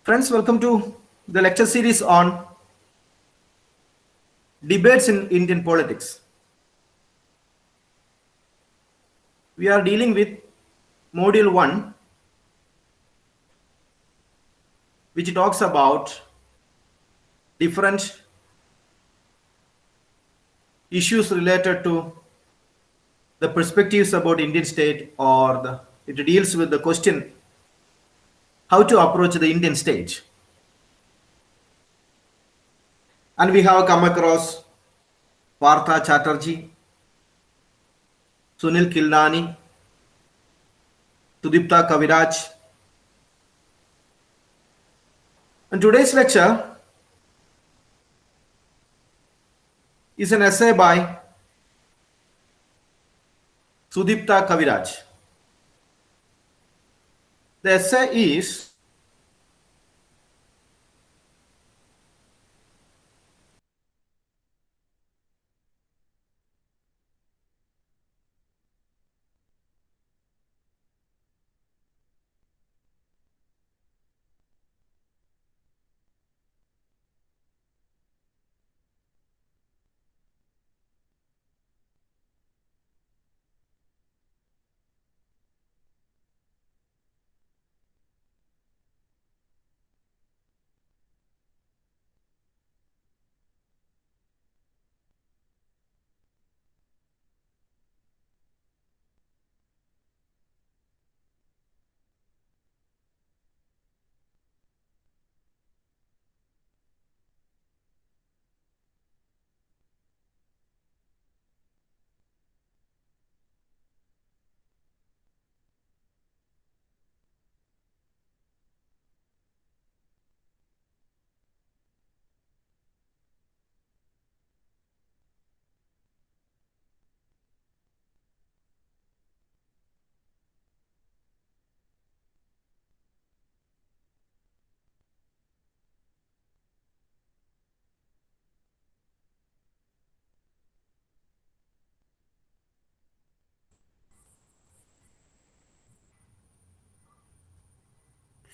Friends, welcome to the lecture series on debates in Indian politics. We are dealing with module 1, which talks about different issues related to the perspectives about Indian state, or it deals with the question how to approach the Indian state. And we have come across Partha Chatterjee, Sunil Kilnani, Sudipta Kaviraj. And today's lecture is an essay by Sudipta Kaviraj. The essay is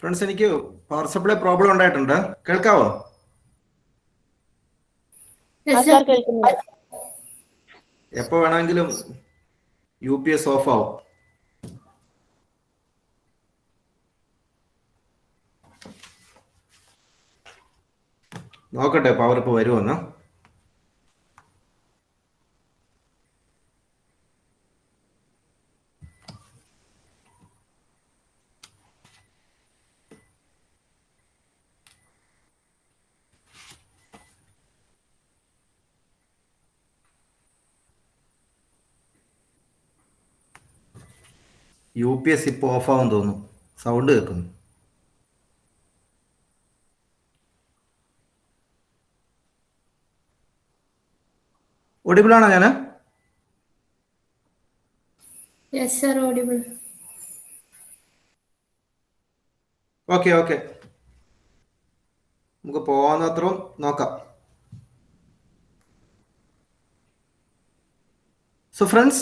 friends എനിക്ക് power supply problem ഉണ്ടായിട്ടുണ്ട്. കേൾക്കാവോ? എപ്പോ വേണമെങ്കിലും UPS of ആവും. നോക്കട്ടെ power ഇപ്പോൾ വരുമെന്ന്. UPS ഇപ്പോൾ ഓഫാവും തോന്നുന്നു. സൗണ്ട് കേൾക്കുന്നു. ഓഡിബിൾ ആണോ ഞാൻ? Yes, sir, audible. ഓക്കെ നമുക്ക് പോകാവുന്നത്രയും നോക്കാം. So friends,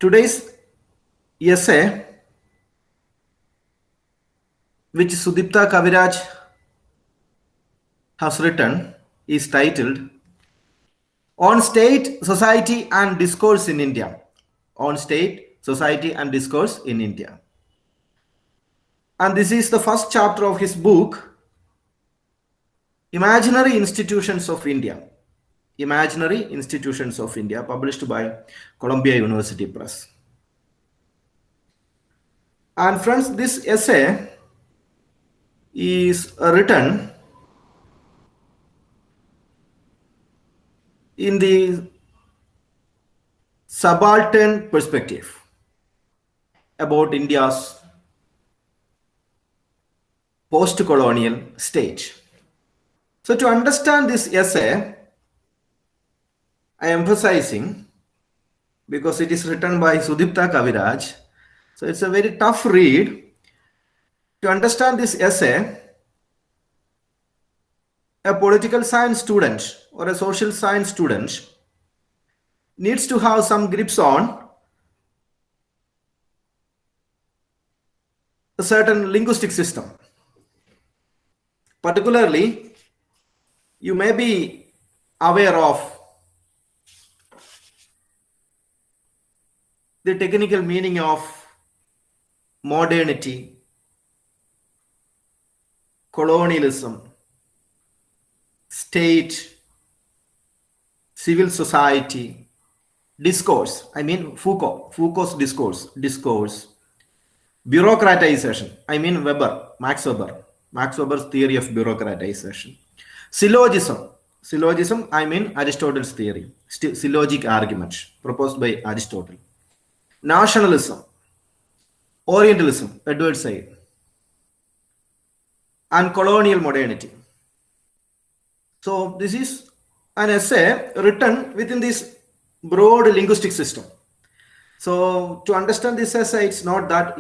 today's essay, which Sudipta Kaviraj has written, is titled On State, Society and Discourse in India. On State, Society and Discourse in India. And this is the first chapter of his book, Imaginary Institutions of India. Imaginary Institutions of India, published by Columbia University Press. And friends, this essay is written in the subaltern perspective about India's post-colonial state. So to understand this essay, I am emphasizing, because it is written by Sudipta Kaviraj, so it's a very tough read. To understand this essay, a political science student or a social science student needs to have some grips on a certain linguistic system. Particularly, you may be aware of the technical meaning of modernity, colonialism, state, civil society, discourse. I mean Foucault's discourse, bureaucratization. I mean Max Weber's theory of bureaucratization, syllogism. I mean Aristotle's theory, syllogic argument proposed by Aristotle, nationalism, Orientalism, Edward Said, and colonial modernity. So this is an essay written within this broad linguistic system. So to understand this essay, it's not that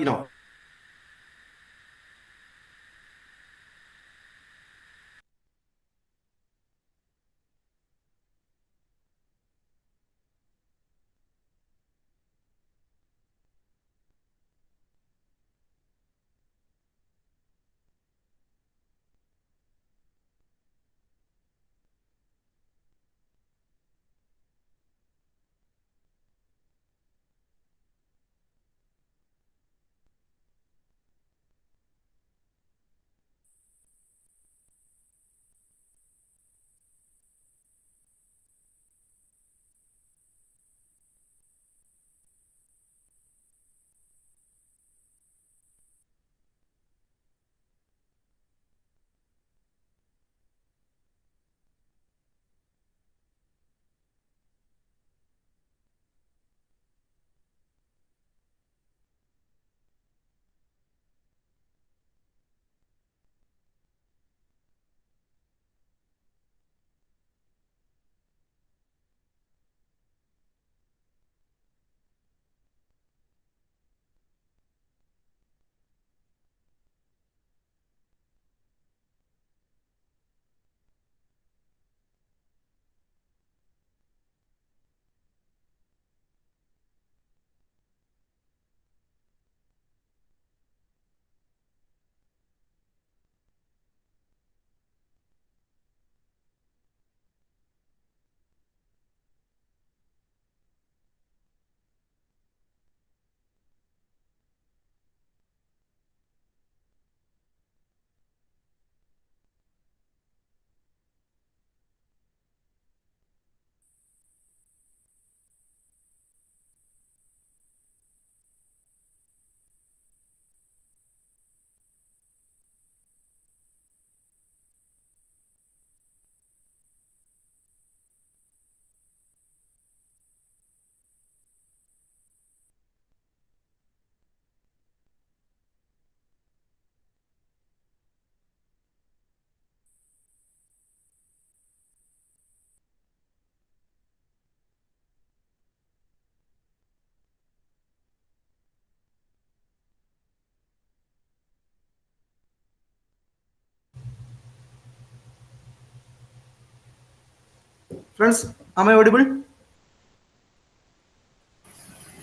friends, am I audible?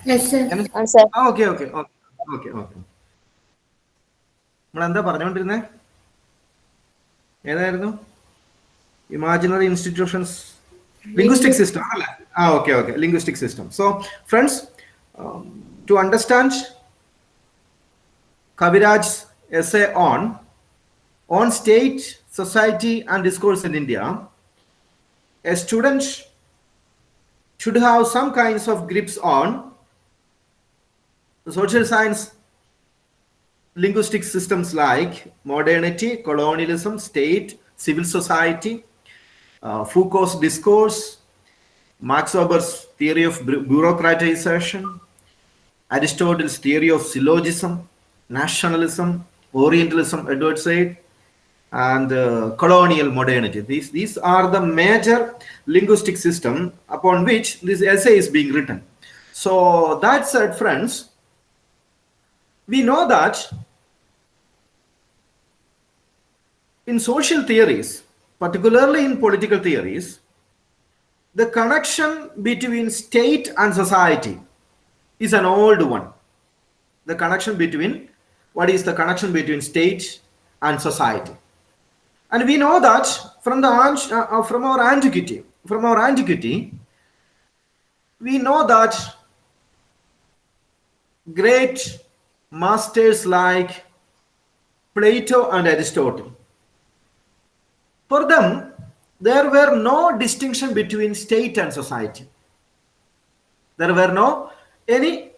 Yes, sir. Answer. Okay. നമ്മളെന്താ പറഞ്ഞുകൊണ്ടിരുന്നേ? ഏതായിരുന്നു? Imaginary institutions, linguistic system. Okay. Linguistic system. So, friends, to understand Kaviraj's essay on state, society, and discourse in India, a student should have some kinds of grips on social science linguistic systems like modernity, colonialism, state, civil society, Foucault's discourse, Max Weber's theory of bureaucratization, Aristotle's theory of syllogism, nationalism, Orientalism, Edward Said, and colonial modernity. These are the major linguistic system upon which this essay is being written. So that said, friends, we know that in social theories, particularly in political theories, the connection between state and society is an old one. The connection between what is the connection between state and society. And we know that from our antiquity, we know that great masters like Plato and Aristotle, for them, there were no distinction between state and society. There were no any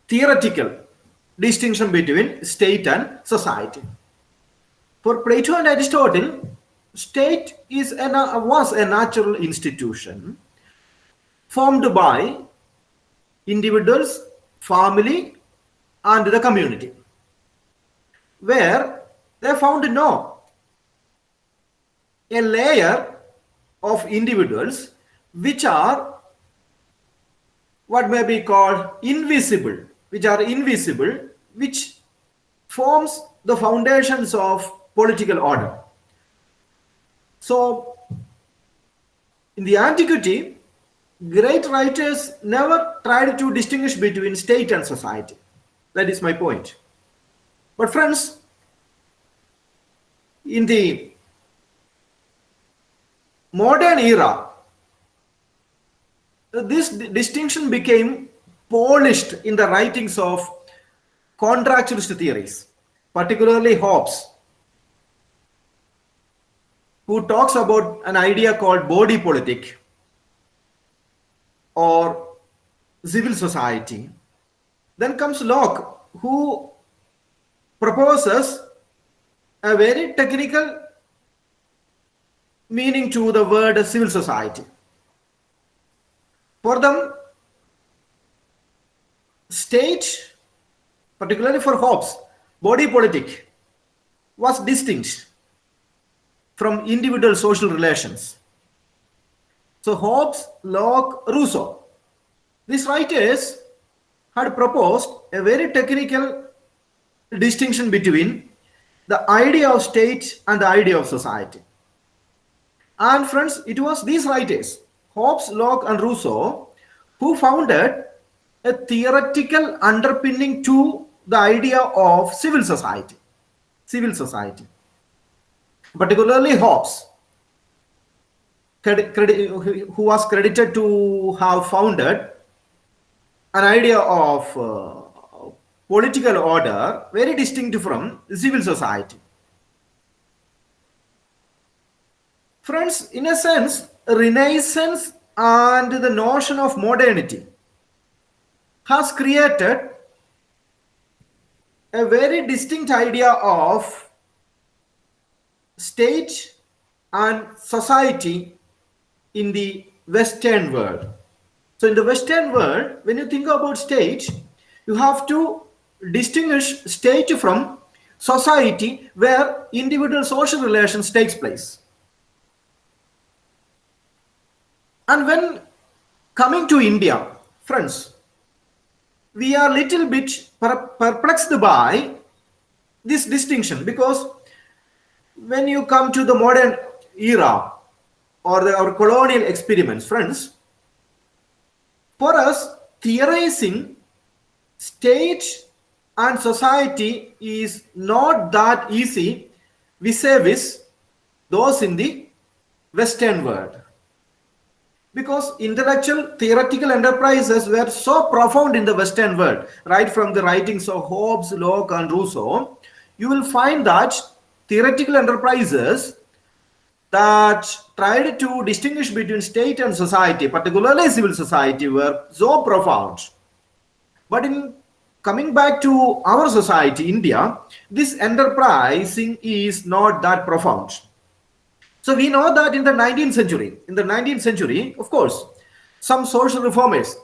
theoretical distinction between state and society. For Plato and Aristotle, state was a natural institution formed by individuals, family, and the community, where they found no a layer of individuals which are what may be called invisible, which forms the foundations of political order. So, in the antiquity, great writers never tried to distinguish between state and society. That is my point. But friends, in the modern era, this distinction became polished in the writings of contractualist theories, particularly Hobbes, who talks about an idea called body politic or civil society. Then comes Locke, who proposes a very technical meaning to the word civil society. For them, state, particularly for Hobbes, body politic was distinct from individual social relations. So Hobbes, Locke, Rousseau, these writers had proposed a very technical distinction between the idea of state and the idea of society. And friends, it was these writers, Hobbes, Locke, and Rousseau, who founded a theoretical underpinning to the idea of civil society. Particularly Hobbes, who was credited to have founded an idea of political order very distinct from civil society. Friends, in a sense, Renaissance and the notion of modernity has created a very distinct idea of state and society in the Western world. So in the Western world, when you think about state, you have to distinguish state from society where individual social relations takes place. And when coming to India, friends, we are little bit perplexed by this distinction, because when you come to the modern era or our colonial experiments, friends, for us, theorizing state and society is not that easy vis-a-vis those in the Western world. Because intellectual theoretical enterprises were so profound in the Western world, right from the writings of Hobbes, Locke, and Rousseau, you will find that theoretical enterprises that tried to distinguish between state and society, particularly civil society, were so profound. But in coming back to our society, India, this enterprising is not that profound. So we know that in the 19th century, of course, some social reformers,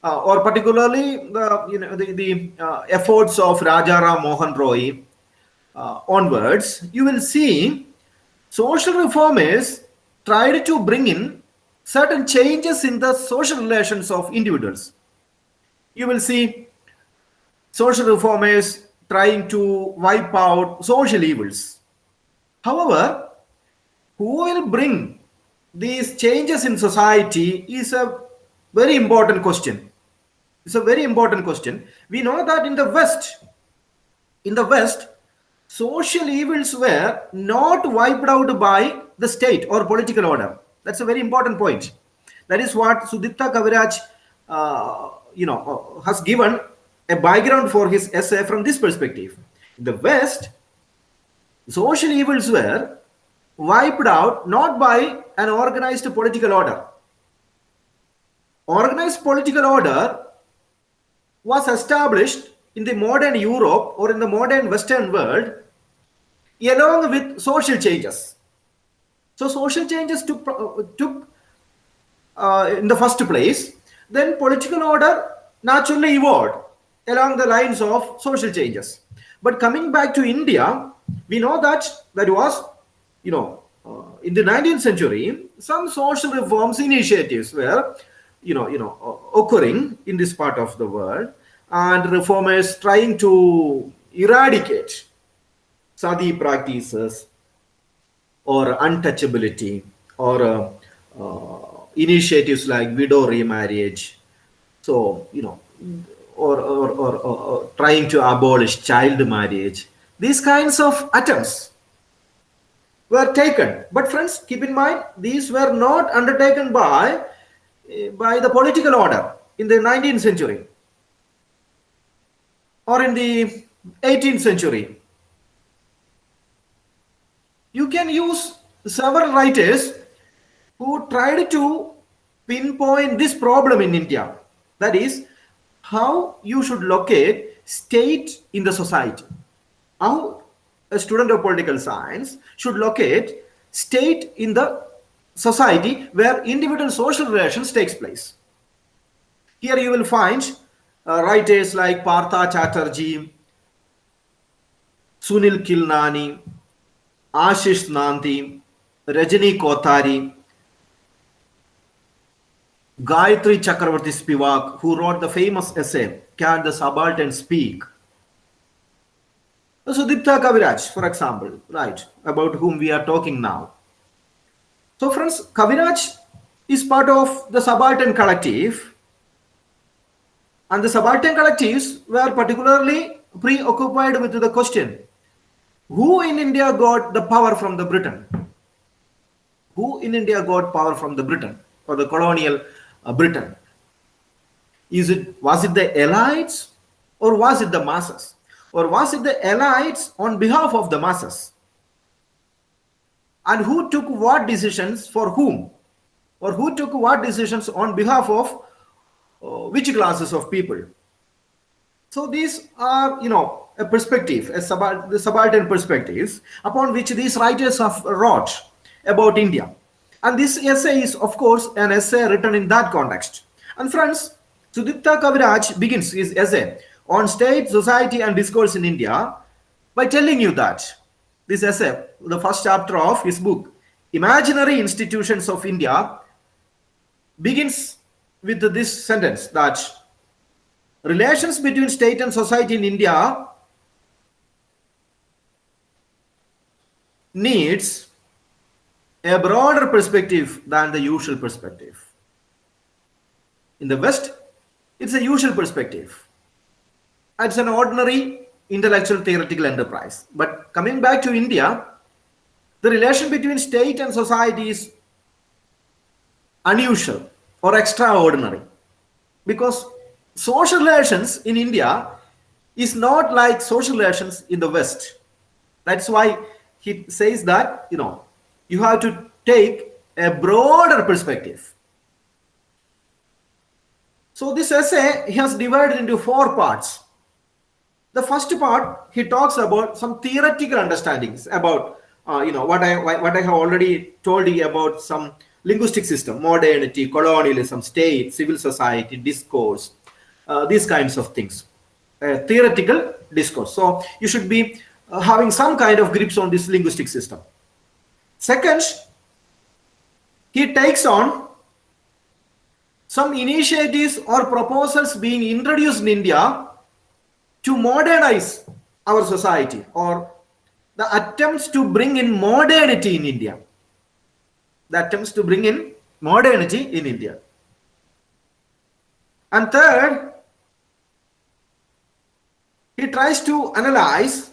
or particularly the efforts of Rajaram Mohan Roy onwards, you will see social reformers tried to bring in certain changes in the social relations of individuals. You will see social reformers trying to wipe out social evils. However, who will bring these changes in society is a very important question. It's a very important question. We know that in the West, social evils were not wiped out by the state or political order. That's a very important point. That is what Sudipta Kaviraj, has given a background for his essay from this perspective. In the West, social evils were wiped out not by an organized political order. Organized political order was established in the modern Europe or in the modern Western world along with social changes. So social changes took in the first place, then political order naturally evolved along the lines of social changes. But coming back to India, we know that that was, in the 19th century, some social reforms initiatives were, occurring in this part of the world, and reformers trying to eradicate sati practices or untouchability or initiatives like widow remarriage. So, or trying to abolish child marriage. These kinds of attempts were taken. But friends, keep in mind, these were not undertaken by the political order in the 19th century or in the 18th century. You can use several writers who tried to pinpoint this problem in India. That is, how you should locate state in the society. How a student of political science should locate state in the society where individual social relations takes place. Here you will find writers like Partha Chatterjee, Sunil Kilnani, Ashish Nandi, Rajani Kothari, Gayatri Chakravarti Spivak, who wrote the famous essay, Can the Subaltern Speak? Sudipta Kaviraj, for example, right, about whom we are talking now. So, friends, Kaviraj is part of the subaltern collective, and the subaltern collectives were particularly preoccupied with the question, who in India got the power from the Britain? Who in India got power from the Britain or the colonial Britain? Was it the elites or was it the masses? Or was it the elites on behalf of the masses? And who took what decisions for whom? Or who took what decisions on behalf of which classes of people? So these are, a perspective, the subaltern perspectives upon which these writers have wrote about India. And this essay is, of course, an essay written in that context. And friends, Sudipta Kaviraj begins his essay on state, society, and discourse in India by telling you that this essay, the first chapter of his book, Imaginary Institutions of India, begins with this sentence that relations between state and society in India needs a broader perspective than the usual perspective. In the West, it's a usual perspective. It's an ordinary intellectual theoretical enterprise. But coming back to India, the relation between state and society is unusual or extraordinary because social relations in India is not like social relations in the West. That's why he says that, you have to take a broader perspective. So this essay he has divided into 4 parts. The first part, he talks about some theoretical understandings about, what I have already told you about some linguistic system, modernity, colonialism, state, civil society, discourse, these kinds of things. Theoretical discourse. So you should be having some kind of grips on this linguistic system. Second, he takes on some initiatives or proposals being introduced in India to modernize our society, or the attempts to bring in modernity in India. The attempts to bring in modernity in India. And third, he tries to analyze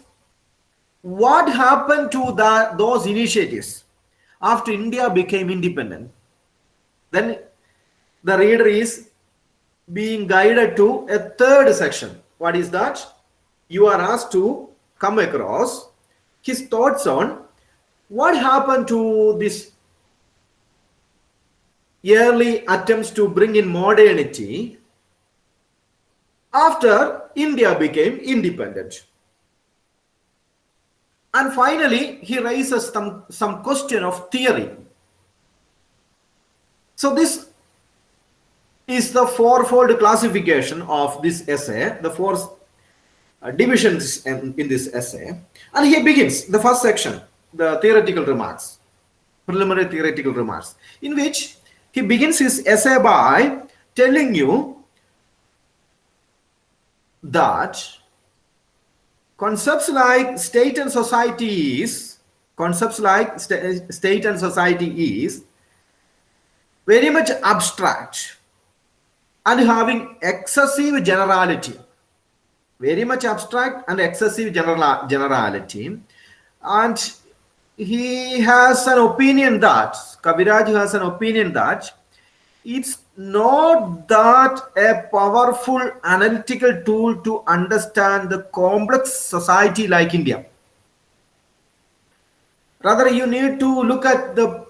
what happened to those initiatives after India became independent. Then the reader is being guided to a third section. What is that? You are asked to come across his thoughts on what happened to this early attempts to bring in modernity after India became independent. And finally, he raises some question of theory. So this is the fourfold classification of this essay, the four divisions in this essay. And he begins the first section, the theoretical remarks, preliminary theoretical remarks, in which he begins his essay by telling you that concepts like state and society is very much abstract and having excessive generality. Very much abstract and excessive generality. And he has an opinion that, Kaviraj has an opinion that it's not that a powerful analytical tool to understand the complex society like India. Rather, you need to look at the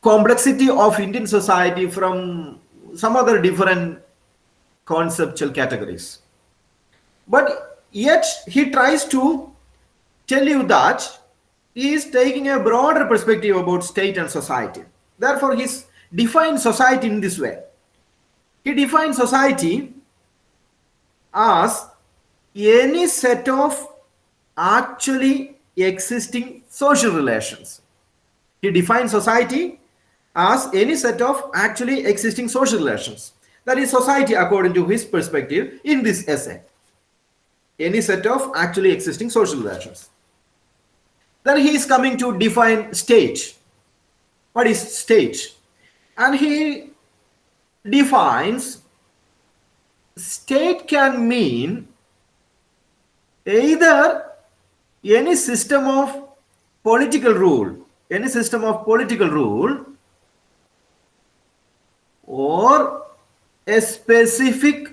complexity of Indian society from some other different conceptual categories. But yet he tries to tell you that he is taking a broader perspective about state and society. Therefore, he defines society in this way. He defines society as any set of actually existing social relations. He defines society as any set of actually existing social relations. That is society according to his perspective in this essay. Any set of actually existing social relations. Then he is coming to define state. What is state? And he defines state can mean either any system of political rule, or a specific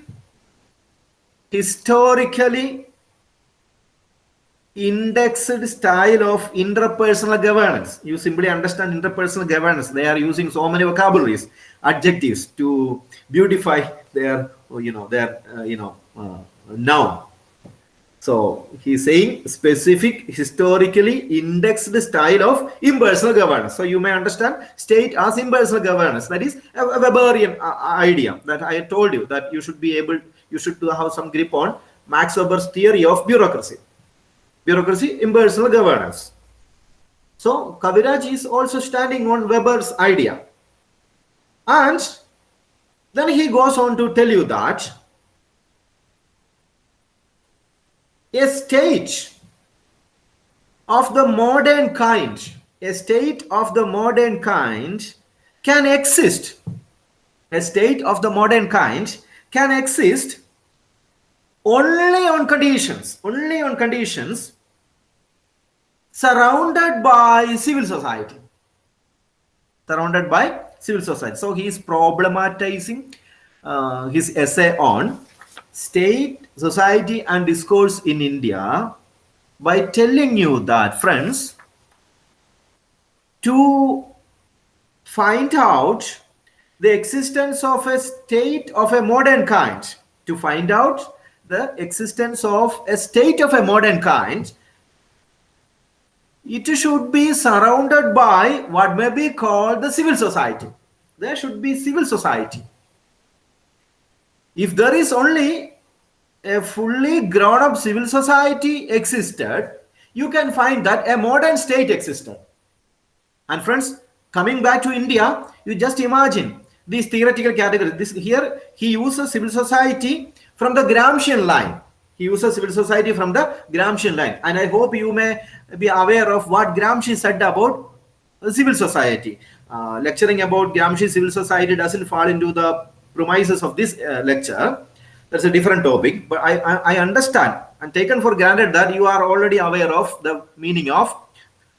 historically indexed style of interpersonal governance. You simply understand interpersonal governance. They are using so many vocabularies, adjectives to beautify their noun. So he's saying specific historically indexed style of impersonal governance. So you may understand state as impersonal governance. That is a Weberian idea that I told you, that you should have some grip on Max Weber's theory of bureaucracy. Bureaucracy, impersonal governance. So Kaviraj is also standing on Weber's idea. And then he goes on to tell you that a state of the modern kind can exist. A state of the modern kind can exist only on conditions surrounded by civil society. So he is problematizing his essay on state, society, and discourse in India by telling you that, friends, to find out the existence of a state of a modern kind, it should be surrounded by what may be called the civil society. There should be civil society. If there is only a fully grown-up civil society existed, you can find that a modern state existed. And friends, coming back to India, you just imagine these theoretical categories. Here he uses civil society from the Gramscian line. And I hope you may be aware of what Gramsci said about civil society. Lecturing about Gramsci civil society doesn't fall into the premises of this lecture. That's a different topic, but I understand and taken for granted that you are already aware of the meaning of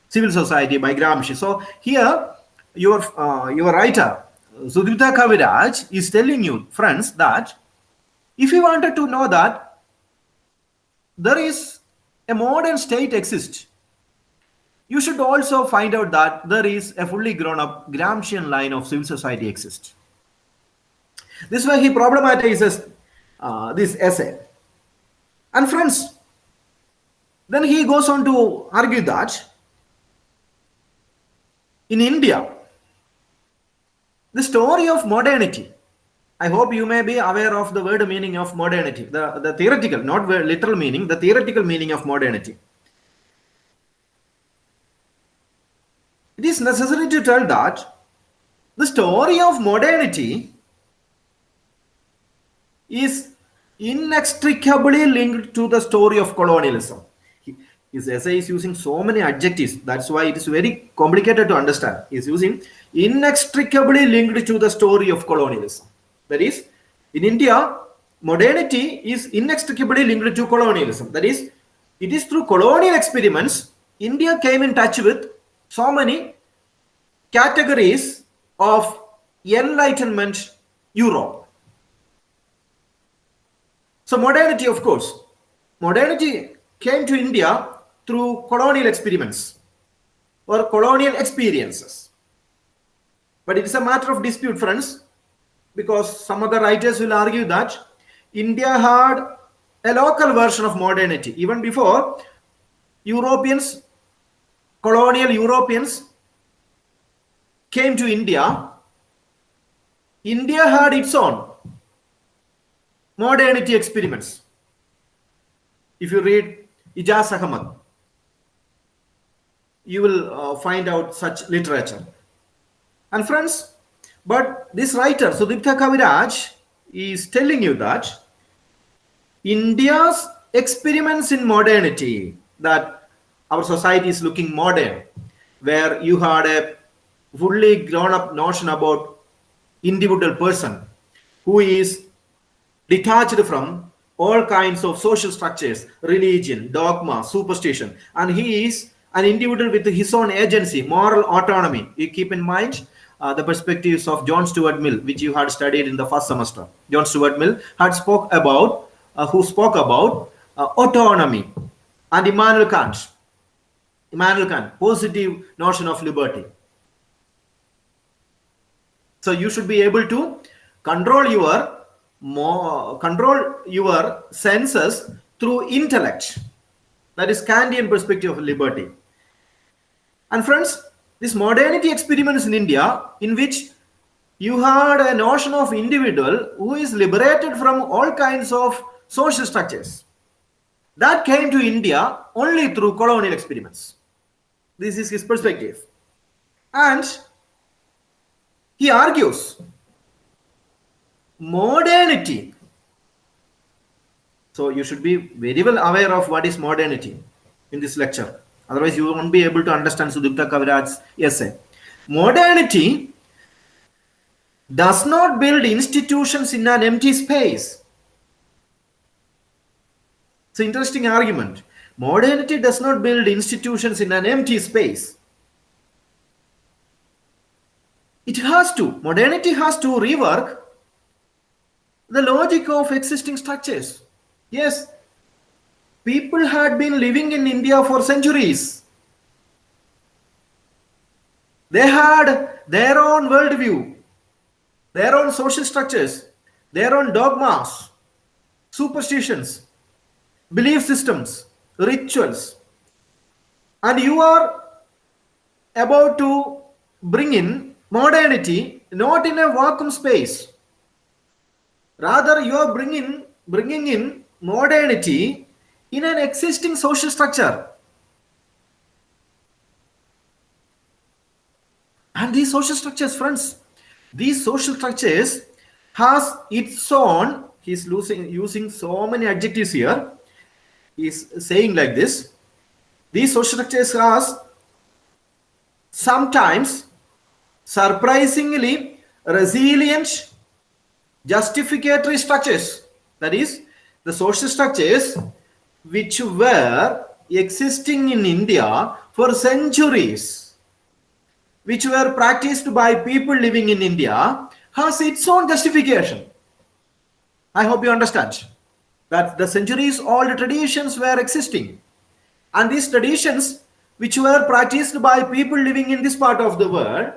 civil society by Gramsci. So here, your writer, Sudipta Kaviraj, is telling you, friends, that if you wanted to know that there is a modern state exists, you should also find out that there is a fully grown up Gramscian line of civil society exists. This way he problematizes this essay. And friends, then he goes on to argue that in India, the story of modernity, I hope you may be aware of the word meaning of modernity, the theoretical, not literal meaning, the theoretical meaning of modernity. It is necessary to tell that the story of modernity is inextricably linked to the story of colonialism. His essay is using so many adjectives. That's why it is very complicated to understand. He is using inextricably linked to the story of colonialism. That is, in India, modernity is inextricably linked to colonialism. That is, it is through colonial experiments India came in touch with so many categories of Enlightenment Europe. So modernity, of course, modernity came to India through colonial experiments or colonial experiences. But it is a matter of dispute, friends, because some other writers will argue that India had a local version of modernity. Even before Europeans, colonial Europeans came to India, India had its own modernity experiments. If you read Ijaz Ahmad, you will find out such literature. And friends, but this writer, Sudipta Kaviraj, is telling you that India's experiments in modernity, that our society is looking modern, where you had a fully grown up notion about individual person who is detached from all kinds of social structures, religion, dogma, superstition, and he is an individual with his own agency, moral autonomy. You keep in mind the perspectives of John Stuart Mill, which you had studied in the first semester. John Stuart Mill had spoke about autonomy, and Immanuel Kant, positive notion of liberty. So you should be able to control your senses through intellect. That is Kantian perspective of liberty. And friends, this modernity experiments in India, in which you had a notion of individual who is liberated from all kinds of social structures, that came to India only through colonial experiments. This is his perspective. And he argues modernity. So you should be very well aware of what is modernity in this lecture. Otherwise, you won't be able to understand Sudipta Kaviraj's essay. Modernity does not build institutions in an empty space. It's an interesting argument. Modernity does not build institutions in an empty space. Modernity has to rework the logic of existing structures. Yes, people had been living in India for centuries. They had their own worldview, their own social structures, their own dogmas, superstitions, belief systems, rituals. And you are about to bring in modernity not in a vacuum space. Rather, you are bringing in modernity in an existing social structure. And these social structures, friends, these social structures has its own, he's using so many adjectives here. He's saying like this: these social structures has sometimes surprisingly resilient justificatory structures. That is, the social structures which were existing in India for centuries, which were practiced by people living in India, has its own justification. I hope you understand that the centuries old traditions were existing, and these traditions which were practiced by people living in this part of the world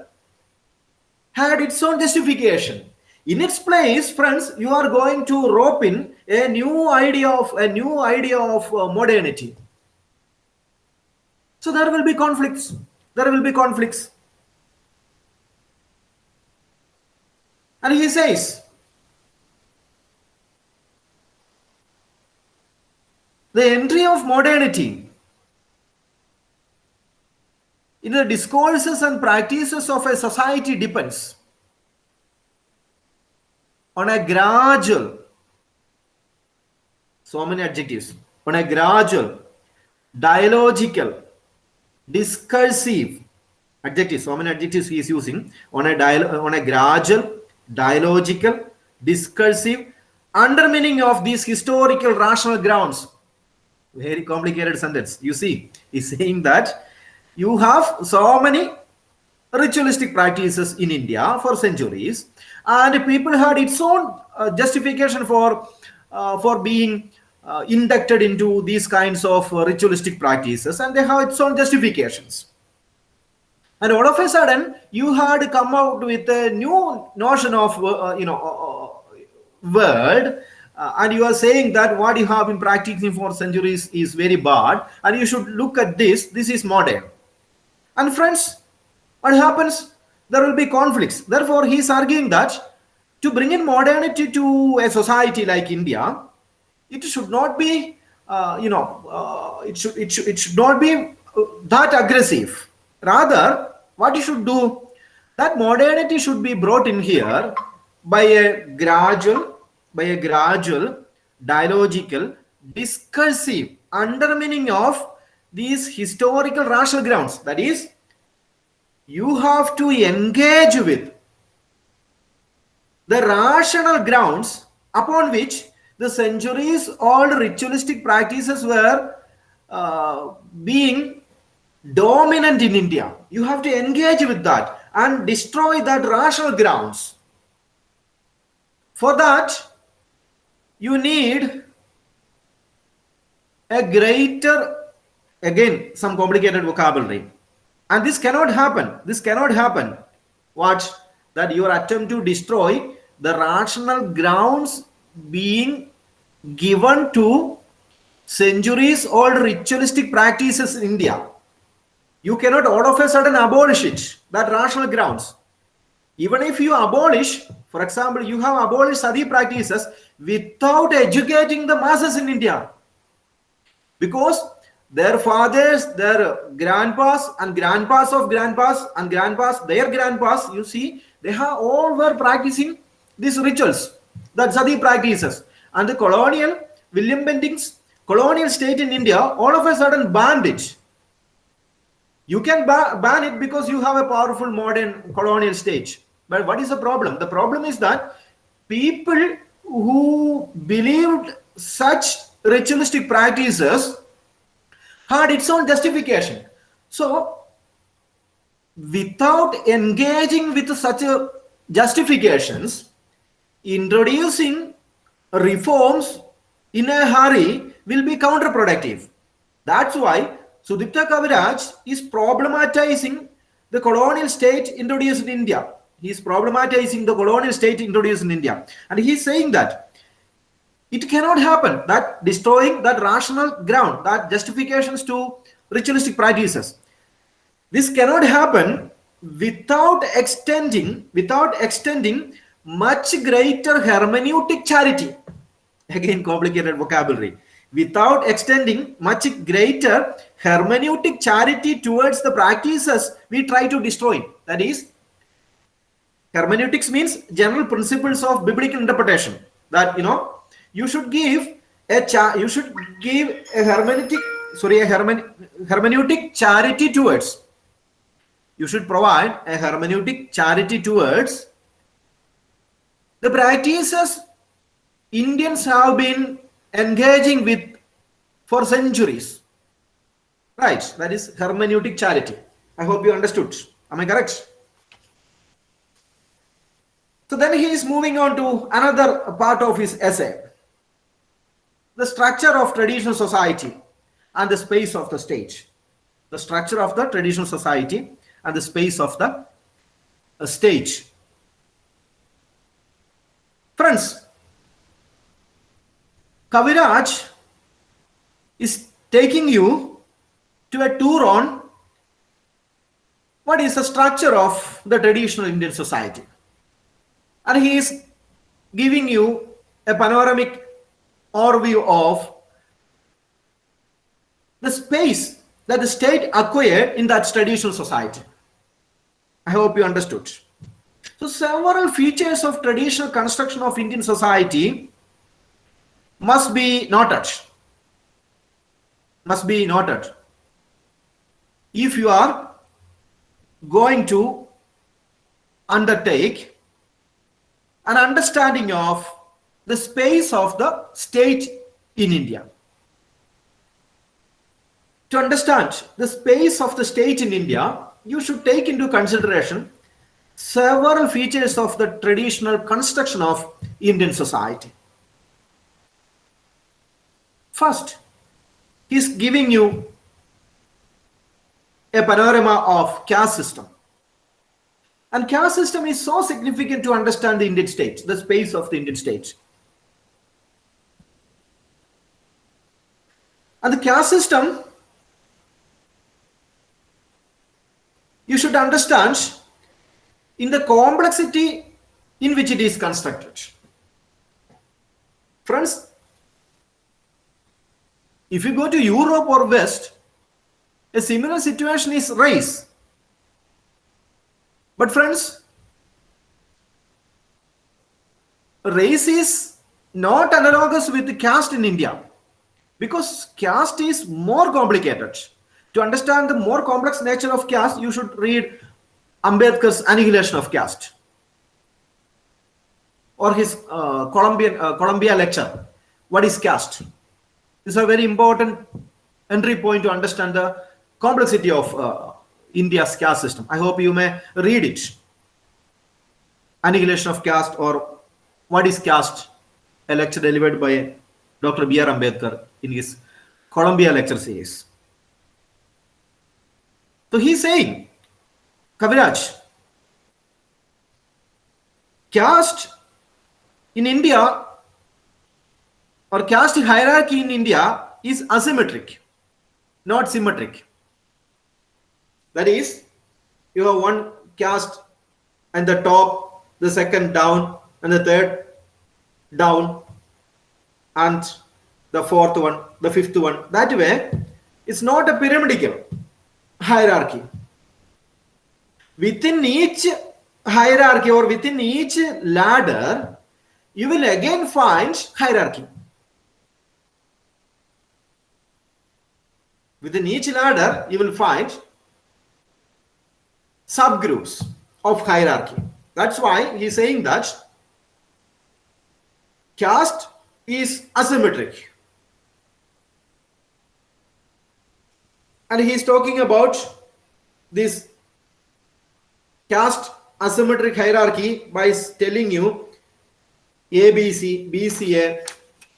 had its own justification. In its place, friends, you are going to rope in a new idea of modernity. So there will be conflicts. There will be conflicts. And he says, the entry of modernity in the discourses and practices of a society depends on a gradual, so many adjectives, on a gradual, dialogical, discursive, adjectives, so many adjectives he is using, on a gradual, dialogical, discursive undermining of these historical rational grounds. Very complicated sentence. You see, he's saying that you have so many ritualistic practices in India for centuries, and people had its own justification for being inducted into these kinds of ritualistic practices, and they have its own justifications. And all of a sudden, you had come out with a new notion of word, and you are saying that what you have been practicing for centuries is very bad, and you should look at this. This is modern. And friends, what happens? There will be conflicts. Therefore, he is arguing that to bring in modernity to a society like India, it should not be, it should not be that aggressive. Rather, what you should do, that modernity should be brought in here by a gradual, dialogical, discursive undermining of these historical rational grounds. That is, you have to engage with the rational grounds upon which the centuries old ritualistic practices were being dominant in India. You have to engage with that and destroy that rational grounds. For that, you need a greater, again, some complicated vocabulary. And this cannot happen. This cannot happen. What? That your attempt to destroy the rational grounds being given to centuries old ritualistic practices in India. You cannot all of a sudden abolish it, that rational grounds. Even if you abolish, for example, you have abolished sati practices without educating the masses in India. Because their fathers, their grandpas, and grandpas of grandpas, and grandpas, their grandpas, you see, they have all were practicing these rituals, that sati practices. And the colonial, William Bentinck's colonial state in India, all of a sudden banned it. You can ban it because you have a powerful modern colonial state. But what is the problem? The problem is that people who believed such ritualistic practices had its own justification. So, without engaging with such justifications, introducing reforms in a hurry will be counterproductive. That's why Sudipta Kaviraj is problematizing the colonial state introduced in India. He is problematizing the colonial state introduced in India. And he is saying that it cannot happen, that destroying that rational ground, that justifications to ritualistic practices. This cannot happen without extending much greater hermeneutic charity. Again, complicated vocabulary. Without extending much greater hermeneutic charity towards the practices we try to destroy. That is, hermeneutics means general principles of biblical interpretation. That you should give a hermeneutic charity towards. You should provide a hermeneutic charity towards the practices Indians have been engaging with for centuries. Right, that is hermeneutic charity. I hope you understood. Am I correct? So then he is moving on to another part of his essay, the structure of traditional society and the space of the state. The structure of the traditional society and the space of the state. Friends, Kaviraj is taking you to a tour on what is the structure of the traditional Indian society. And he is giving you a panoramic overview of the space that the state acquired in that traditional society. I hope you understood. So several features of traditional construction of Indian society must be noted. Must be noted. If you are going to undertake an understanding of the space of the state in India. To understand the space of the state in India, you should take into consideration several features of the traditional construction of Indian society. First, he is giving you a panorama of caste system. And caste system is so significant to understand the Indian state, the space of the Indian state. And the caste system, you should understand in the complexity in which it is constructed. Friends, if you go to Europe or West, a similar situation is race. But friends, race is not analogous with the caste in India, because caste is more complicated. To understand the more complex nature of caste, you should read Ambedkar's Annihilation of Caste or his Columbia lecture, What is Caste? This is a very important entry point to understand the complexity of India's caste system. I hope you may read it. Annihilation of Caste or What is Caste? A lecture delivered by Dr. B.R. Ambedkar in his Columbia lecture series. So he's saying, Kaviraj, caste in India or caste hierarchy in India is asymmetric, not symmetric. That is, you have one caste and the top, the second down, and the third down, and the fourth one, the fifth one. That way, it's not a pyramidal hierarchy. Within each hierarchy or within each ladder, you will again find hierarchy. Within each ladder, you will find subgroups of hierarchy. That's why he's saying that caste is asymmetric. And he's talking about this caste asymmetric hierarchy by telling you ABC, BCA,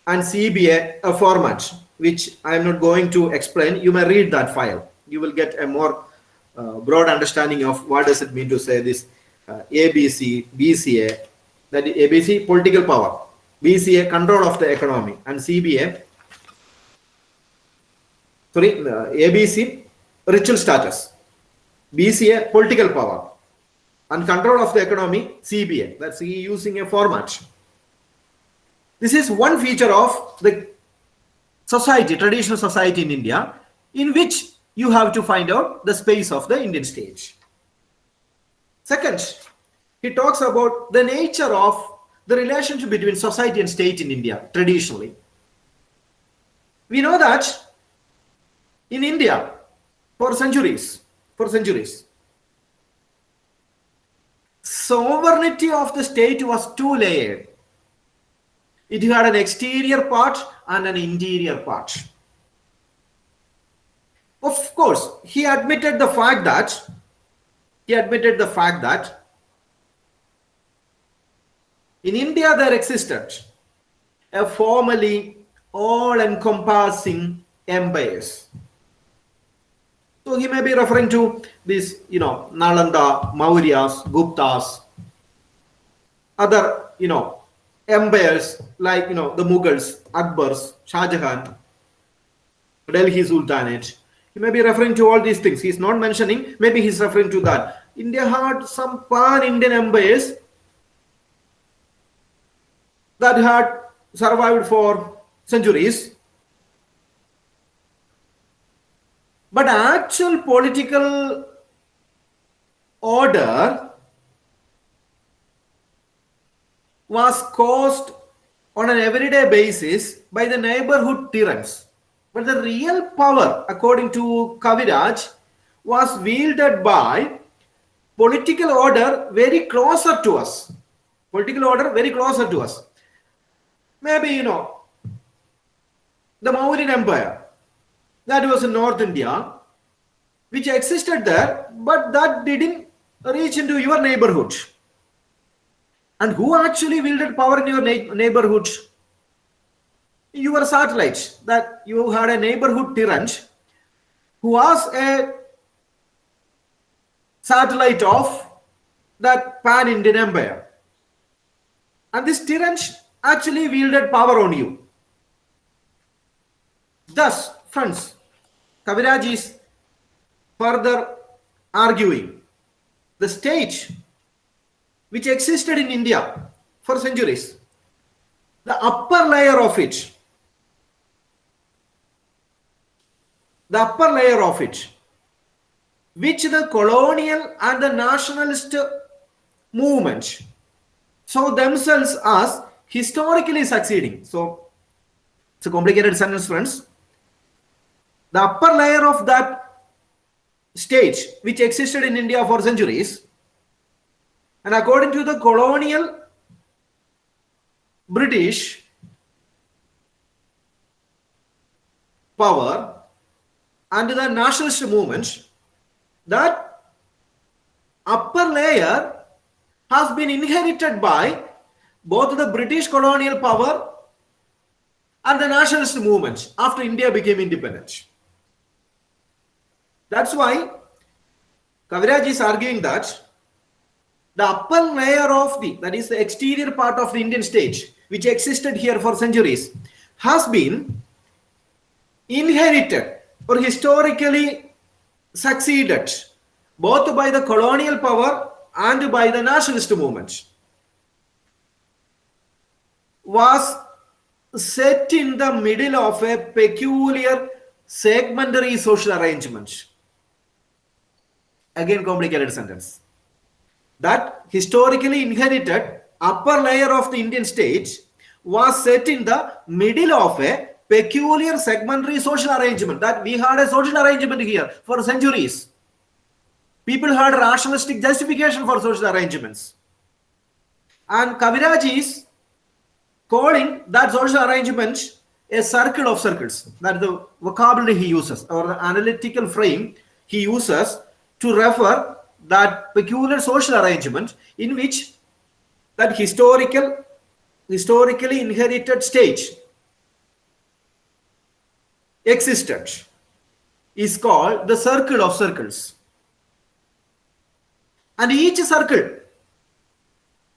and CBA a format, which I am not going to explain. You may read that file. You will get a more broad understanding of what does it mean to say this ABC, BCA, that is ABC, political power, BCA, control of the economy, and CBA, ABC, ritual status, BCA, political power, and control of the economy, CBA. That's he using a format. This is one feature of the society, traditional society in India, in which you have to find out the space of the Indian state. Second, he talks about the nature of the relationship between society and state in India traditionally. We know that in India, for centuries, sovereignty of the state was two-layered. It had an exterior part and an interior part. Of course, he admitted the fact that in India there existed a formally all-encompassing empires. So he may be referring to this, Nalanda, Mauryas, Guptas, other, empires like, the Mughals, Akbars, Shah Jahan, Delhi Sultanate. He may be referring to all these things. He's not mentioning, maybe he's referring to that. India had some pan-Indian empires that had survived for centuries. But actual political order was caused on an everyday basis by the neighborhood tyrants. But the real power, according to Kaviraj, was wielded by political order very closer to us. Political order very closer to us. Maybe, the Mauryan Empire, that was in North India, which existed there, but that didn't reach into your neighborhood. And who actually wielded power in your neighborhood? Your satellites. That you had a neighborhood tyrant who was a satellite of that pan-Indian empire. And this tyrant actually wielded power on you. Thus, friends, Kaviraj is further arguing the state which existed in India for centuries, the upper layer of it, which the colonial and the nationalist movement saw themselves as historically succeeding. So, it's a complicated sentence, friends. The upper layer of that state which existed in India for centuries, and according to the colonial British power and the nationalist movement, that upper layer has been inherited by both the British colonial power and the nationalist movement after India became independent. That's why Kaviraj is arguing that the upper layer of that is the exterior part of the Indian state, which existed here for centuries, has been inherited or historically succeeded both by the colonial power and by the nationalist movement, was set in the middle of a peculiar segmentary social arrangement. Again, complicated sentence. That historically inherited upper layer of the Indian state was set in the middle of a peculiar segmentary social arrangement. That we had a social arrangement here for centuries. People had rationalistic justification for social arrangements. And Kaviraj is calling that social arrangement a circle of circles. That is the vocabulary he uses, or the analytical frame he uses to refer that peculiar social arrangement in which that historically inherited state existed is called the circle of circles. And each circle,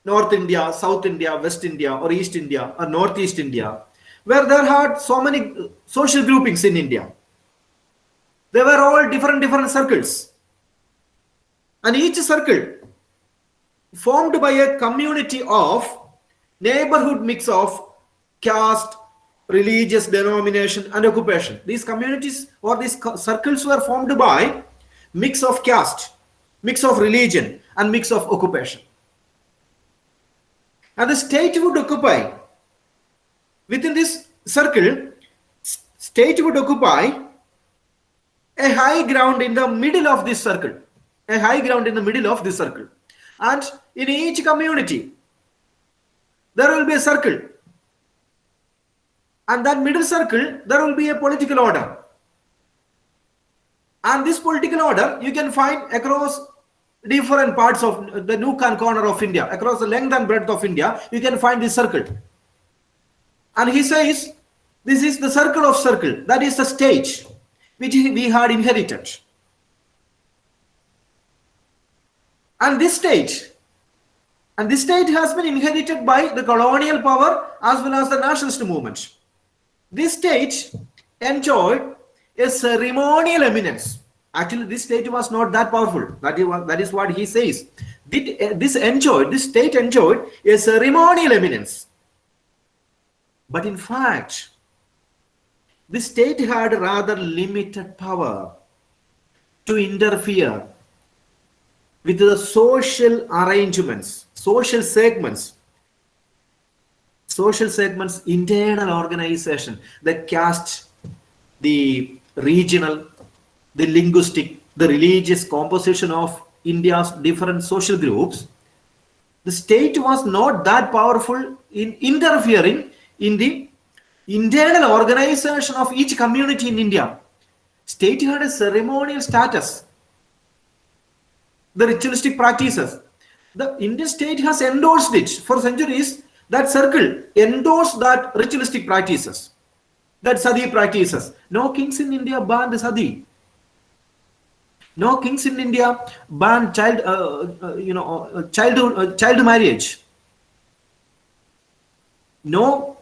North India, South India, West India, or East India, or Northeast India, where there had so many social groupings in India, they were all different circles. And each circle formed by a community of neighborhood mix of caste, religious denomination, and occupation. These communities or these circles were formed by mix of caste, mix of religion, and mix of occupation. And the state would occupy, within this circle, state would occupy a high ground in the middle of this circle. A high ground in the middle of this circle. And in each community, there will be a circle And that middle circle, there will be a political order. And this political order you can find across different parts of the nook and corner of India, across the length and breadth of India, you can find this circle. And he says, this is the circle of circle, that is the stage which we had inherited. And this stage has been inherited by the colonial power as well as the nationalist movement. This stage enjoyed a ceremonial eminence. Actually, this state was not that powerful. That is what he says. This state enjoyed a ceremonial eminence. But in fact, the state had rather limited power to interfere with the social arrangements, social segments, internal organization, the caste, the regional, the linguistic, the religious composition of India's different social groups. The state was not that powerful in interfering in the internal organization of each community in India. State had a ceremonial status. The ritualistic practices. The Indian state has endorsed it for centuries. That circle endorsed that ritualistic practices, that sati practices. No kings in India banned sati. No kings in India banned child marriage. No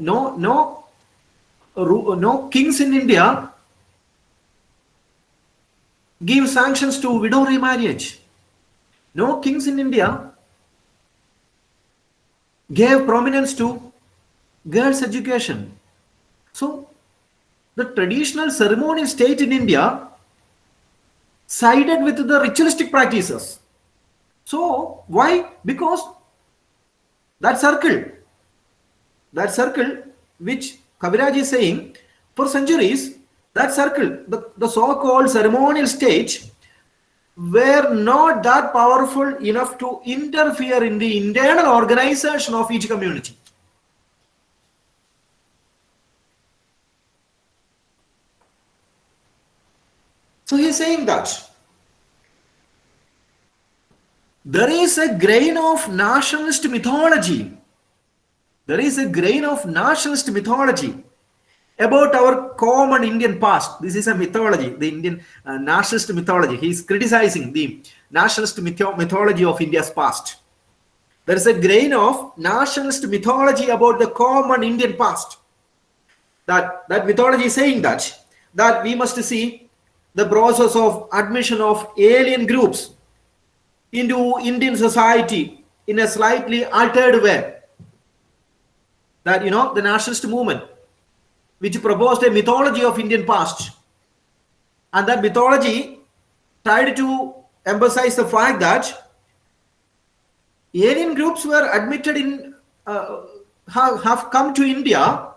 kings in India give sanctions to widow remarriage. No kings in India gave prominence to girls' education. So, the traditional ceremonial state in India sided with the ritualistic practices. So, why? Because that circle which Kaviraj is saying, for centuries, that circle, the so-called ceremonial state, were not that powerful enough to interfere in the internal organization of each community. So he is saying that there is a grain of nationalist mythology. There is a grain of nationalist mythology about our common Indian past. This is a mythology, the Indian nationalist mythology. He is criticizing the nationalist mythology of India's past. There is a grain of nationalist mythology about the common Indian past. That mythology is saying that we must see the process of admission of alien groups into Indian society in a slightly altered way. That, the nationalist movement, which proposed a mythology of Indian past. And that mythology tried to emphasize the fact that alien groups were admitted in, have come to India,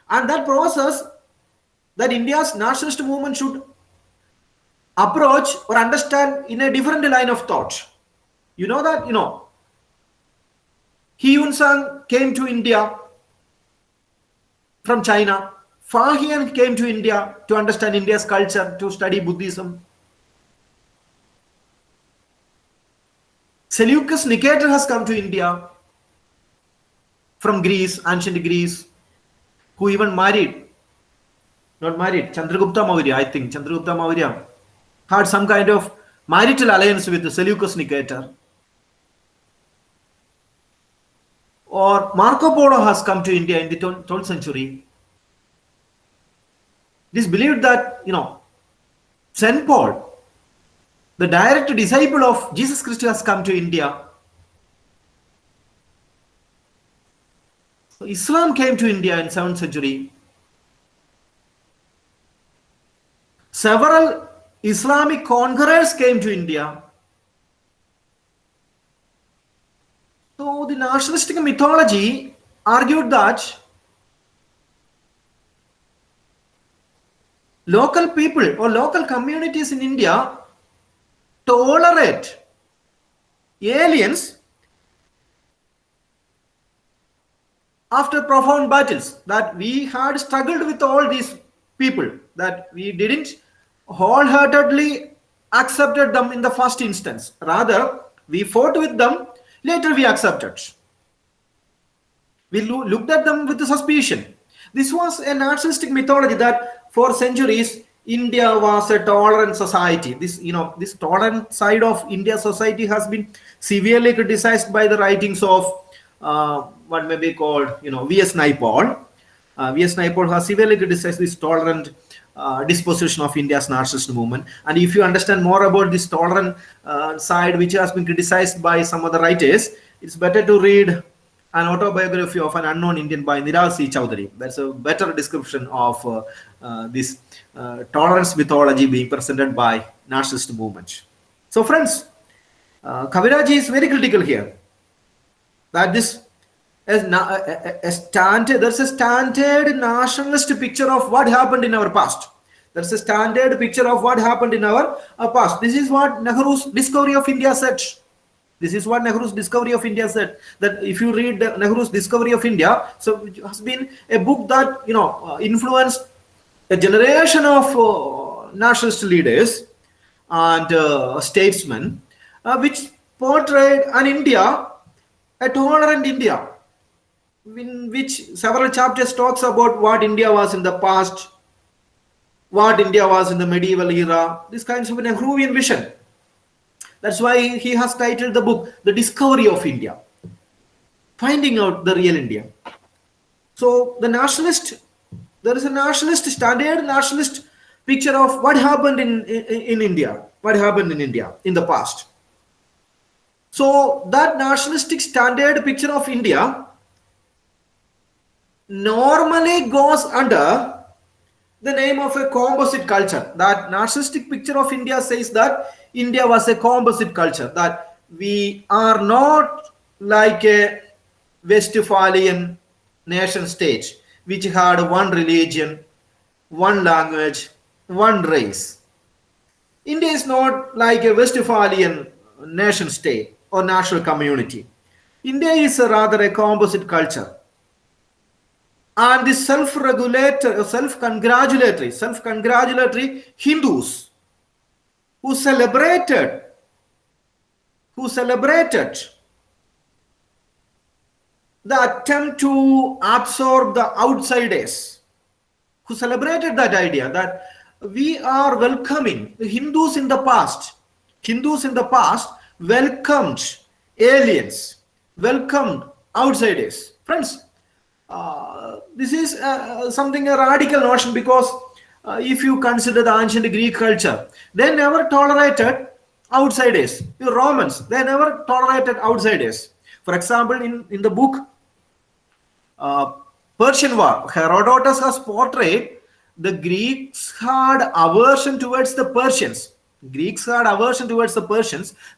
and that process that India's nationalist movement should approach or understand in a different line of thought. You know that, Hyun Sang came to India from China. Fahian came to India to understand India's culture, to study Buddhism. Seleucus Nicator has come to India from Greece, ancient Greece, who even Chandragupta Maurya, I think. Chandragupta Maurya had some kind of marital alliance with Seleucus Nicator. Or Marco Polo has come to India in the 12th century. It is believed that, St. Paul, the direct disciple of Jesus Christ, has come to India. So Islam came to India in 7th century. Several Islamic conquerors came to India. So the nationalistic mythology argued that local people or local communities in India tolerate aliens after profound battles, that we had struggled with all these people, that we didn't wholeheartedly accepted them in the first instance. Rather, we fought with them, later we accepted. We looked at them with suspicion. This was a narcissistic mythology that for centuries India was a tolerant society. This tolerant side of India society has been severely criticized by the writings of what may be called, V.S. Naipaul. V.S. Naipaul has severely criticized this tolerant disposition of India's narcissist movement. And if you understand more about this tolerant side, which has been criticized by some other writers, it's better to read an autobiography of an unknown Indian by Niraj C. Chowdhury. That's a better description of this tolerance mythology being presented by narcissist movement. So, friends, Kaviraj is very critical here. That this there's a standard nationalist picture of what happened in our past. There's a standard picture of what happened in our past. This is what Nehru's Discovery of India said. This is what Nehru's Discovery of India said. That if you read Nehru's Discovery of India, so it has been a book that influenced a generation of nationalist leaders and statesmen, which portrayed an India, a tolerant India, in which several chapters talks about what India was in the past, what India was in the medieval era. This kinds of an Nehruvian vision. That's why he has titled the book The Discovery of India, finding out the real India. So there is a nationalist, standard nationalist picture of what happened in India, in the past. So that nationalistic standard picture of India normally goes under the name of a composite culture. That narcissistic picture of India says that India was a composite culture, that we are not like a Westphalian nation state which had one religion, one language, one race. India is not like a Westphalian nation state or national community. India is rather a composite culture. And the self-congratulatory Hindus who celebrated the attempt to absorb the outsiders, who celebrated that idea that we are welcoming the Hindus in the past. Hindus in the past welcomed aliens, welcomed outsiders. Friends, this is something a radical notion, because if you consider the ancient Greek culture, they never tolerated outsiders. The Romans, they never tolerated outsiders. For example, in the book Persian War, Herodotus has portrayed the Greeks had aversion towards the Persians.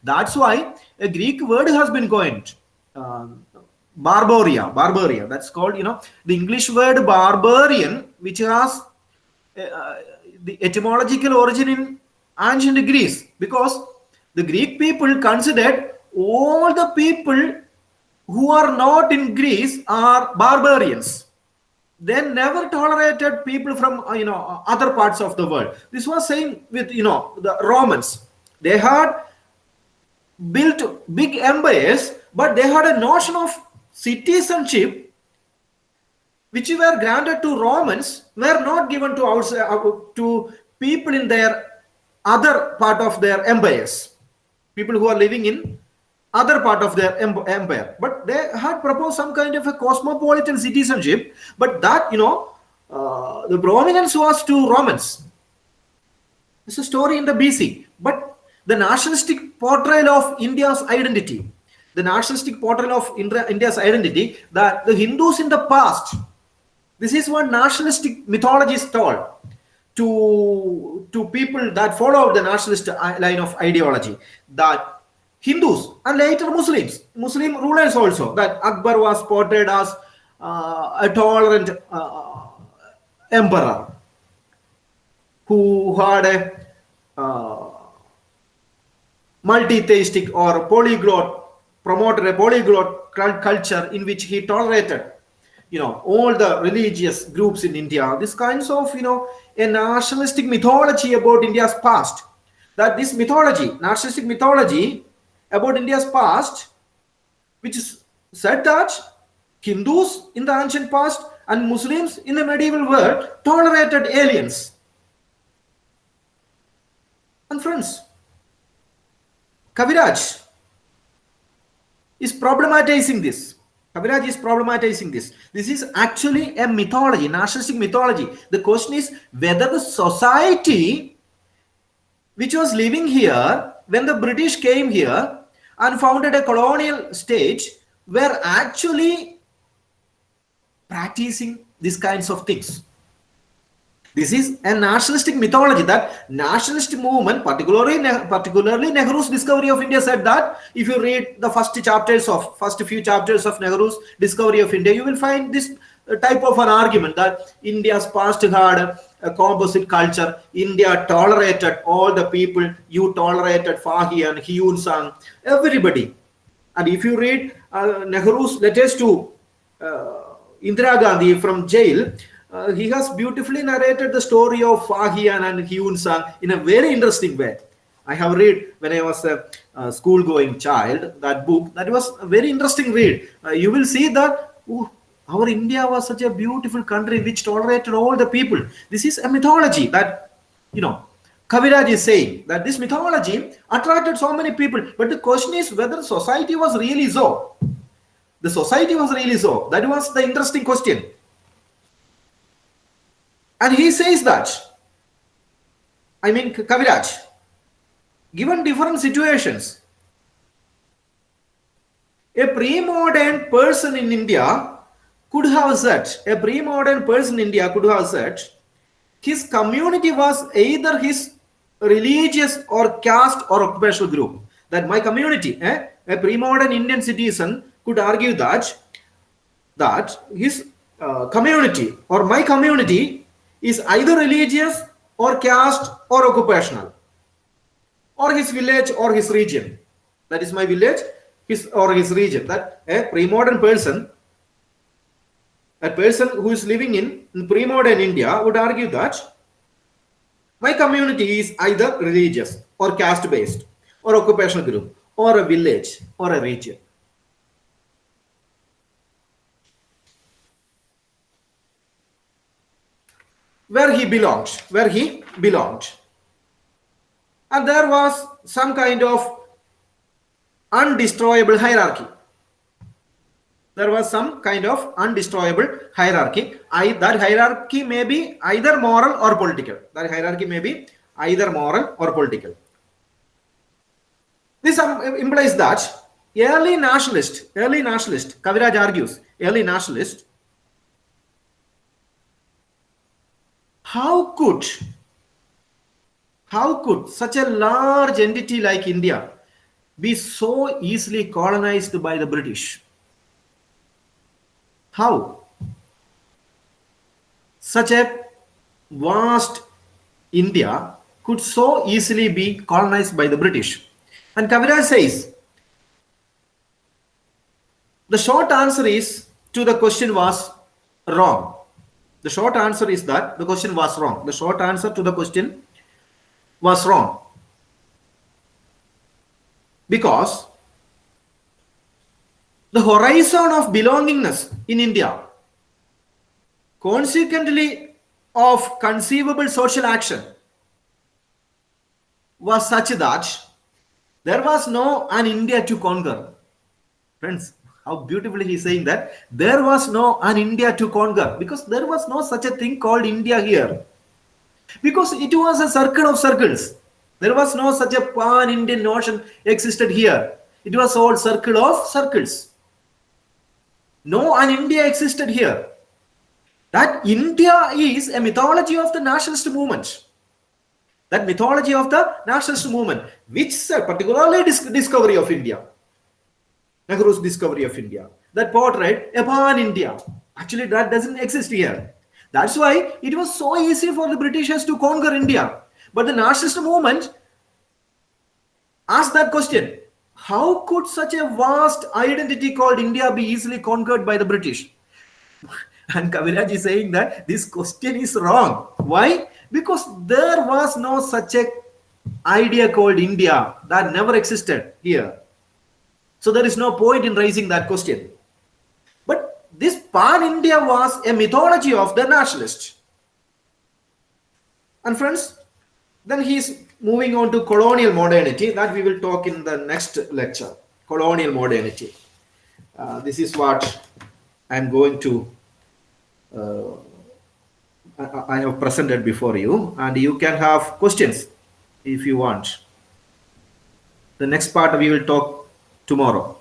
That's why a Greek word has been coined. Barbaria. That's called, the English word barbarian, which has the etymological origin in ancient Greece, because the Greek people considered all the people who are not in Greece are barbarians. They never tolerated people from other parts of the world. This was same with the Romans. They had built big empires, but they had a notion of citizenship which were granted to Romans, were not given to people in their other part of their empires, people who are living in other part of their empire. But they had proposed some kind of a cosmopolitan citizenship, but that the prominence was to Romans. It's a story in the BC. But the nationalistic portrayal of India's identity, that the Hindus in the past, this is what nationalistic mythology is told to people that follow the nationalist line of ideology, that Hindus and later Muslim rulers also, that Akbar was portrayed as a tolerant emperor who had a multi-theistic or promoted a polyglot culture in which he tolerated all the religious groups in India, this kinds of, a nationalistic mythology about India's past. That this mythology, nationalistic mythology about India's past, which is said that Hindus in the ancient past and Muslims in the medieval world tolerated aliens. And friends, Kaviraj is problematizing this. Kaviraj is problematizing this. This is actually a mythology, nationalistic mythology. The question is whether the society which was living here when the British came here and founded a colonial state were actually practicing these kinds of things. This is a nationalistic mythology. That nationalist movement, particularly Nehru's discovery of India, said that if you read the first few chapters of Nehru's discovery of India, you will find this type of an argument that India's past had a composite culture. India tolerated all the people. You tolerated Fahian, Hyun Sang, everybody. And if you read Nehru's letters to Indira Gandhi from jail, he has beautifully narrated the story of Fahian and Hyun Sang in a very interesting way. I have read when I was a school-going child that book. That was a very interesting read. You will see that our India was such a beautiful country which tolerated all the people. This is a mythology that, Kaviraj is saying that this mythology attracted so many people. But the question is whether society was really so. The society was really so. That was the interesting question. And he says that, Kaviraj, given different situations, a pre-modern person in India could have said, his community was either his religious or caste or occupational group. That my community, a pre-modern Indian citizen could argue that his community or my community is either religious or caste or occupational, or his village or his region. That is my village, his region. That a pre-modern person, a person who is living in pre-modern India would argue that my community is either religious or caste based or occupational group or a village or a region. Where he belonged. And there was some kind of undestroyable hierarchy. That hierarchy may be either moral or political. This implies that early nationalist, Kaviraj argues, early nationalist, how could such a large entity like India be so easily colonized by the British? How? Such a vast India could so easily be colonized by the British. And Kaviraj says, the short answer is to the question was wrong. The short answer is that the question was wrong. The short answer to the question was wrong. Because the horizon of belongingness in India, consequently of conceivable social action, was such that there was no an India to conquer. Friends, how beautifully he's saying that there was no an India to conquer, because there was no such a thing called India here. Because it was a circle of circles. There was no such a pan-Indian notion existed here. It was all circle of circles. No an India existed here. That India is a mythology of the nationalist movement. That mythology of the nationalist movement, which is particularly discovery of India. Nehru's discovery of India. That portrait a pan-India. Actually, that doesn't exist here. That's why it was so easy for the Britishers to conquer India. But the nationalist movement asked that question. How could such a vast identity called India be easily conquered by the British? And Kaviraj is saying that this question is wrong. Why? Because there was no such a idea called India that never existed here. So there is no point in raising that question. But this pan India was a mythology of the nationalist. And friends, then he's moving on to colonial modernity that we will talk in the next lecture. Colonial modernity. This is what I'm going to I have presented before you, and you can have questions if you want. The next part we will talk tomorrow.